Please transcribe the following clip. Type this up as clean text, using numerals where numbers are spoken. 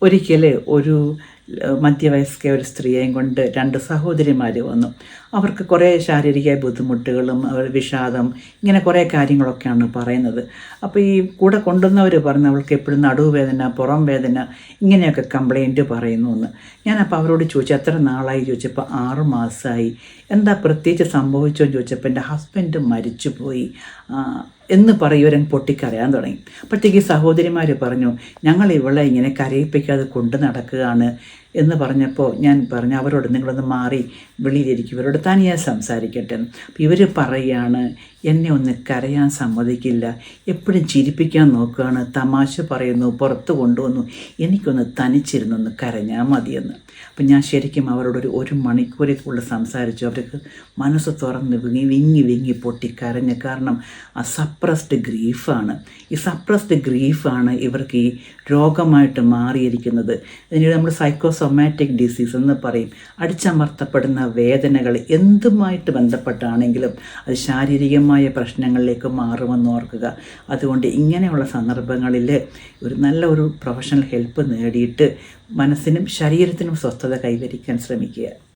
ഒരിക്കൽ ഒരു മധ്യവയസ്ക ഒരു സ്ത്രീയെയും കൊണ്ട് 2 സഹോദരിമാർ വന്നു. അവർക്ക് കുറേ ശാരീരിക ബുദ്ധിമുട്ടുകളും അവർ വിഷാദം ഇങ്ങനെ കുറേ കാര്യങ്ങളൊക്കെയാണ് പറയുന്നത്. അപ്പോൾ ഈ കൂടെ കൊണ്ടുവന്നവർ പറഞ്ഞു അവൾക്ക് എപ്പോഴും നടുവേദന, പുറം വേദന ഇങ്ങനെയൊക്കെ കംപ്ലൈൻറ്റ് പറയുന്നു എന്ന്. ഞാനപ്പോൾ അവരോട് ചോദിച്ചു എത്ര നാളായി ചോദിച്ചപ്പോൾ 6 മാസമായി. എന്താ പ്രത്യേകിച്ച് സംഭവിച്ചോ എന്ന് ചോദിച്ചപ്പോൾ എൻ്റെ ഹസ്ബൻഡ് മരിച്ചുപോയി എന്ന് പറയുവരൻ പൊട്ടിക്കരയാൻ തുടങ്ങി. അപ്പോഴത്തേക്ക് സഹോദരിമാർ പറഞ്ഞു ഞങ്ങൾ ഇവളെ ഇങ്ങനെ കരയിപ്പിക്കാതെ കൊണ്ട് നടക്കുകയാണ് എന്ന് പറഞ്ഞപ്പോൾ ഞാൻ പറഞ്ഞു അവരോട് നിങ്ങളൊന്ന് മാറി വെളിയിലിരിക്കും, ഇവരോട് തനിയെ സംസാരിക്കട്ടെ എന്ന്. അപ്പോൾ ഇവർ പറയുകയാണ് എന്നെ ഒന്ന് കരയാൻ സമ്മതിക്കില്ല, എപ്പോഴും ചിരിപ്പിക്കാൻ നോക്കുകയാണ്, തമാശ പറയുന്നു, പുറത്ത് കൊണ്ടുവന്നു, എനിക്കൊന്ന് തനിച്ചിരുന്നൊന്ന് കരഞ്ഞാൽ മതിയെന്ന്. അപ്പം ഞാൻ ശരിക്കും അവരോടൊരു 1 മണിക്കൂറിൽ കൂടുതൽ സംസാരിച്ചു. അവർക്ക് മനസ്സ് തുറന്ന് വിങ്ങി പൊട്ടിക്കരഞ്ഞ്. കാരണം ആ സപ്രസ്ഡ് ഗ്രീഫാണ്. ഈ സപ്രസ്ഡ് ഗ്രീഫാണ് ഇവർക്ക് ഈ രോഗമായിട്ട് മാറിയിരിക്കുന്നത്. ഇതിന് നമ്മൾ സൈക്കോസൊമാറ്റിക് ഡിസീസ് എന്ന് പറയും. അടിച്ചമർത്തപ്പെടുന്ന വേദനകൾ എന്തുമായിട്ട് ബന്ധപ്പെട്ടാണെങ്കിലും അത് ശാരീരികമായ പ്രശ്നങ്ങളിലേക്ക് മാറുമെന്ന് ഓർക്കുക. അതുകൊണ്ട് ഇങ്ങനെയുള്ള സന്ദർഭങ്ങളിൽ നല്ല ഒരു പ്രൊഫഷണൽ ഹെൽപ്പ് നേടിയിട്ട് മനസ്സിനും ശരീരത്തിനും സ്വസ്ഥത കൈവരിക്കാൻ ശ്രമിക്കുക.